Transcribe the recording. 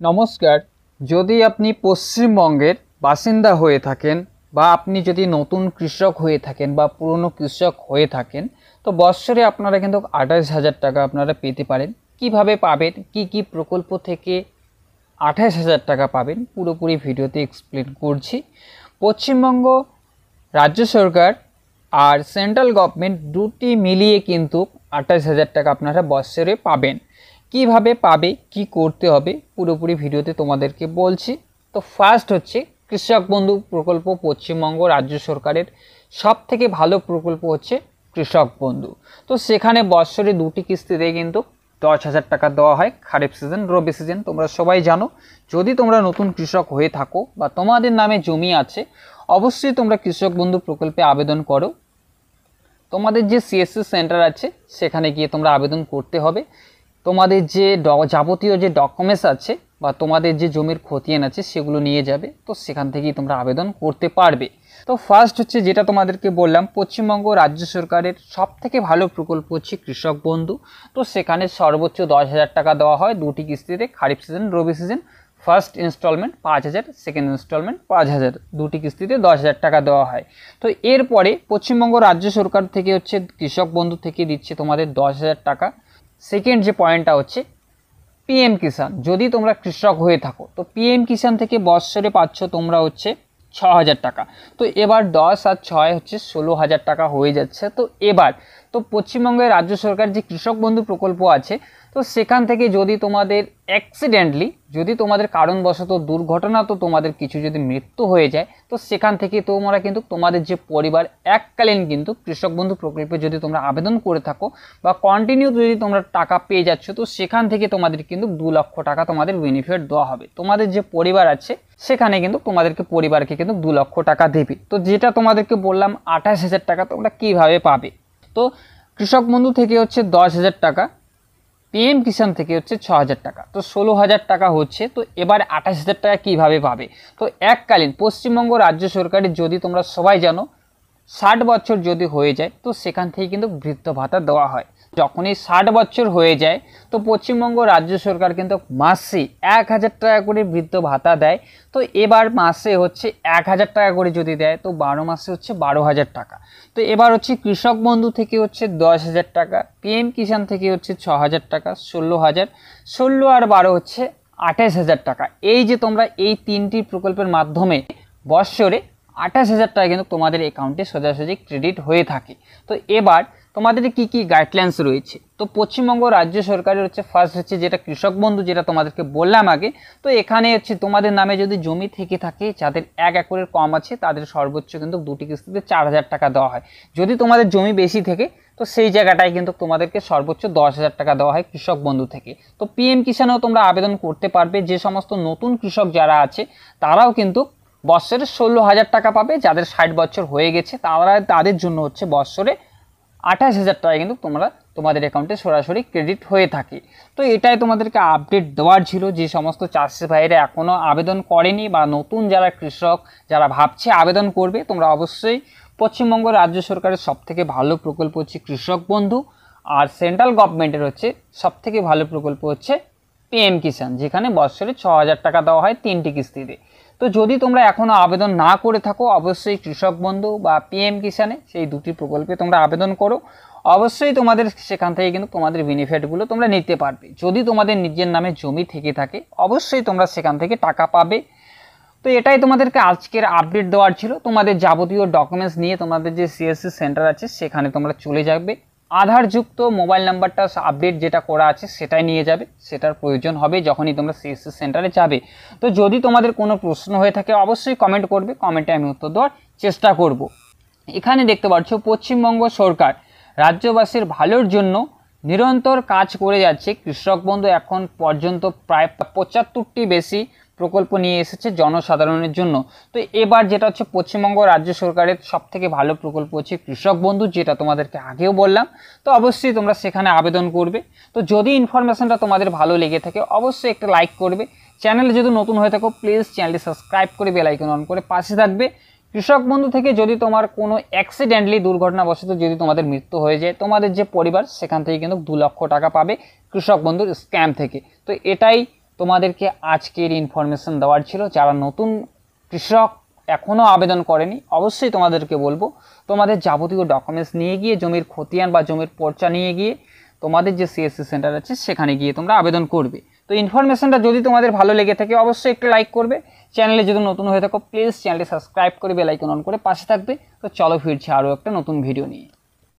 নমস্কার। যদি আপনি পশ্চিমবঙ্গের বাসিন্দা হয়ে থাকেন বা আপনি যদি নতুন কৃষক হয়ে থাকেন বা পুরনো কৃষক হয়ে থাকেন, তো বৎসরে আপনারা কিন্তু 28,000 টাকা আপনারা পেতে পারেন। কিভাবে পাবেন, কি কি প্রকল্প থেকে 28,000 টাকা পাবেন, পুরোপুরি ভিডিওতে এক্সপ্লেন করছি। পশ্চিমবঙ্গ রাজ্য সরকার আর সেন্ট্রাল গভর্নমেন্ট দুটি মিলিয়ে কিন্তু 28,000 টাকা আপনারা বৎসরে পাবেন। কিভাবে পাবে, কি করতে হবে, পুরোপুরি ভিডিওতে তোমাদেরকে বলছি। তো ফার্স্ট হচ্ছে কৃষক বন্ধু প্রকল্প। পশ্চিমবঙ্গ রাজ্য সরকারের সব থেকে ভালো প্রকল্প হচ্ছে কৃষক বন্ধু। তো সেখানে বৎসরে দুটি কিস্তিতে কিন্তু 10,000 টাকা দেওয়া হয়, খারিফ সিজন, রবি সিজন। তোমরা সবাই জানো, যদি তোমরা নতুন কৃষক হয়ে থাকো বা তোমাদের নামে জমি আছে, অবশ্যই তোমরা কৃষক বন্ধু প্রকল্পে আবেদন করো। তোমাদের যে সিএসসি সেন্টার আছে সেখানে গিয়ে তোমরা আবেদন করতে হবে। তোমাদের যে যাবতীয় যে ডকুমেন্টস আছে বা তোমাদের যে জমির খতিয়ান আছে সেগুলো নিয়ে যাবে, তো সেখান থেকেই তোমরা আবেদন করতে পারবে। তো ফার্স্ট হচ্ছে যেটা তোমাদেরকে বললাম, পশ্চিমবঙ্গ রাজ্য সরকারের সব থেকে ভালো প্রকল্প হচ্ছে কৃষক বন্ধু। তো সেখানে সর্বোচ্চ 10,000 টাকা দেওয়া হয় দুটি কিস্তিতে, kharif season, rabi season. First instalment 5,000, second instalment 5,000, দুটি কিস্তিতে 10,000 টাকা দেওয়া হয়। তো এরপরে পশ্চিমবঙ্গ রাজ্য সরকার থেকে হচ্ছে কৃষক বন্ধু থেকে দিচ্ছে তোমাদের 10,000 টাকা। সেকেন্ড যে পয়েন্টটা হচ্ছে পিএম কিষাণ। যদি তোমরা কৃষক হয়ে থাকো তো পিএম কিষাণ থেকে বৎসরে পাচ্ছ তোমরা হচ্ছে 6,000 টাকা। তো এবার 10 আর 6 হচ্ছে 16,000 টাকা হয়ে যাচ্ছে। তো এবার তো পশ্চিমবঙ্গের রাজ্য সরকার যে কৃষক বন্ধু প্রকল্প আছে, তো সেখান থেকে যদি তোমাদের অ্যাক্সিডেন্টলি, যদি তোমাদের কারণবশত দুর্ঘটনা, তো তোমাদের কিছু যদি মৃত্যু হয়ে যায়, তো সেখান থেকে তোমরা কিন্তু তোমাদের যে পরিবার এককালীন কিন্তু কৃষক বন্ধু প্রকল্পে যদি তোমরা আবেদন করে থাকো বা কন্টিনিউ যদি তোমরা টাকা পেয়ে যাচ্ছ, তো সেখান থেকে তোমাদের কিন্তু 2 লক্ষ টাকা তোমাদের বেনিফিট দেওয়া হবে। তোমাদের যে পরিবার আছে সেখানে কিন্তু তোমাদেরকে পরিবারকে কিন্তু 2 লক্ষ টাকা দেবে। তো যেটা তোমাদেরকে বললাম 28,000 টাকা তোমরা কিভাবে পাবে, তো কৃষক বন্ধু থেকে হচ্ছে 10,000 টাকা, পিএম কিষাণ থেকে হচ্ছে 6,000 টাকা, তো 16,000 টাকা হচ্ছে। তো এবার 28,000 টাকা কীভাবে পাবে, তো এককালীন পশ্চিমবঙ্গ রাজ্য সরকারের, যদি তোমরা সবাই জানো 60 বছর যদি হয়ে যায়, তো সেখান থেকে কিন্তু বৃদ্ধ ভাতা দেওয়া হয়। যখনই 60 বছর হয়ে যায়, তো পশ্চিমবঙ্গ রাজ্য সরকার কিন্তু মাসে 1,000 টাকা করে বৃদ্ধ ভাতা দেয়। তো এবার মাসে হচ্ছে 1,000 টাকা করে যদি দেয়, তো 12 মাসে হচ্ছে 12,000 টাকা। তো এবার হচ্ছে কৃষক বন্ধু থেকে হচ্ছে 10,000 টাকা, পিএম কিষাণ থেকে হচ্ছে 6,000 টাকা, 16,000, 16 আর 12 হচ্ছে 28,000 টাকা। এই যে তোমরা এই তিনটি প্রকল্পের মাধ্যমে বৎসরে 28,000 টাকা কিন্তু তোমাদের অ্যাকাউন্টে সোজাসুজি ক্রেডিট হয়ে থাকে। তো এবার তোমাদের কি কি গাইডলাইন্স রয়েছে, তো পশ্চিমবঙ্গ রাজ্য সরকারের হচ্ছে ফার্স্ট হচ্ছে যেটা কৃষক বন্ধু, যেটা তোমাদেরকে বললাম আগে। তো এখানে হচ্ছে তোমাদের নামে যদি জমি থেকে থাকে, যাদের 1 একরের কম আছে, তাদের সর্বোচ্চ কিন্তু দুটি কিস্তিতে 4,000 টাকা দেওয়া হয়। যদি তোমাদের জমি বেশি থেকে, তো সেই জায়গাটায় কিন্তু তোমাদেরকে সর্বোচ্চ 10,000 টাকা দেওয়া হয় কৃষক বন্ধু থেকে। তো পিএম কিষাণেও তোমরা আবেদন করতে পারবে। যে সমস্ত নতুন কৃষক যারা আছে তারাও কিন্তু বৎসরে 16,000 টাকা পাবে। যাদের 60 বছর হয়ে গেছে তাদের জন্য হচ্ছে বৎসরে 28,000 টাকা কিন্তু তোমাদের অ্যাকাউন্টে সরাসরি ক্রেডিট হয়ে থাকে। তো এটাই তোমাদেরকে আপডেট দেওয়ার ছিল। যে সমস্ত চাষি ভাইরা এখনও আবেদন করেনি বা নতুন যারা কৃষক যারা ভাবছে আবেদন করবে, তোমরা অবশ্যই পশ্চিমবঙ্গ রাজ্য সরকারের সবথেকে ভালো প্রকল্প হচ্ছে কৃষক বন্ধু, আর সেন্ট্রাল গভর্নমেন্টের হচ্ছে সবথেকে ভালো প্রকল্প হচ্ছে পিএম কিষাণ, যেখানে বৎসরে 6,000 টাকা দেওয়া হয় 3টি কিস্তিতে। তো যদি তোমরা এখনও আবেদন না করে থাকো, অবশ্যই কৃষক বন্ধু বা পিএম কিষাণে সেই দুটি প্রকল্পে তোমরা আবেদন করো। অবশ্যই তোমাদের সেখান থেকে কিন্তু তোমাদের বেনিফিটগুলো তোমরা নিতে পারবে। যদি তোমাদের নিজের নামে জমি থেকে থাকে, অবশ্যই তোমরা সেখান থেকে টাকা পাবে। তো এটাই তোমাদেরকে আজকের আপডেট দেওয়ার ছিল। তোমাদের যাবতীয় ডকুমেন্টস নিয়ে তোমাদের যে সিএসসি সেন্টার আছে সেখানে তোমরা চলে যাবে। আধারযুক্ত মোবাইল নাম্বারটা আপডেট যেটা করা আছে সেটাই নিয়ে যাবে, সেটার প্রয়োজন হবে যখনই তোমরা সিএসসি সেন্টারে যাবে। তো যদি তোমাদের কোনো প্রশ্ন হয়ে থাকে, অবশ্যই কমেন্ট করবে, কমেন্টে আমি উত্তর দেওয়ার চেষ্টা করব। এখানে দেখতে পাচ্ছ পশ্চিমবঙ্গ সরকার রাজ্যবাসীর ভালোর জন্য নিরন্তর কাজ করে যাচ্ছে। কৃষক বন্ধু এখন পর্যন্ত প্রায় 75টি বেশি প্রকল্প নিয়ে এসেছে জনসাধারণের জন্য। তো এবার যেটা হচ্ছে পশ্চিমবঙ্গ রাজ্য সরকারের সবথেকে ভালো প্রকল্প হচ্ছে কৃষক বন্ধু, যেটা তোমাদেরকে আগেও বললাম। তো অবশ্যই তোমরা সেখানে আবেদন করবে। তো যদি ইনফরমেশনটা তোমাদের ভালো লেগে থাকে, অবশ্যই একটা লাইক করবে। চ্যানেলে যদি নতুন হয়ে থাকো, প্লিজ চ্যানেলটি সাবস্ক্রাইব করে বেল আইকন অন করে পাশে থাকবে। কৃষক বন্ধু থেকে যদি তোমার কোনো অ্যাক্সিডেন্টলি দুর্ঘটনাবশত যদি তোমাদের মৃত্যু হয়ে যায়, তোমাদের যে পরিবার সেখান থেকে কিন্তু 2 লক্ষ টাকা পাবে কৃষক বন্ধুর স্ক্যাম থেকে। তো এটাই তোমাদেরকে আজকের ইনফরমেশন দেওয়ার ছিল। যারা নতুন কৃষক এখনও আবেদন করেনি, অবশ্যই তোমাদেরকে বলবো তোমাদের যাবতীয় ডকুমেন্টস নিয়ে গিয়ে জমির খতিয়ান বা জমির পর্চা নিয়ে গিয়ে তোমাদের যে সিএসসি সেন্টার আছে সেখানে গিয়ে তোমরা আবেদন করবে। তো ইনফরমেশনটা যদি তোমাদের ভালো লেগে থাকে অবশ্যই একটু লাইক করবে। চ্যানেলে যদি নতুন হয়ে থাকো প্লিজ চ্যানেলটি সাবস্ক্রাইব করে বেল আইকন অন করে পাশে থাকবে। তো চলো ফিরছি আরও একটা নতুন ভিডিও নিয়ে।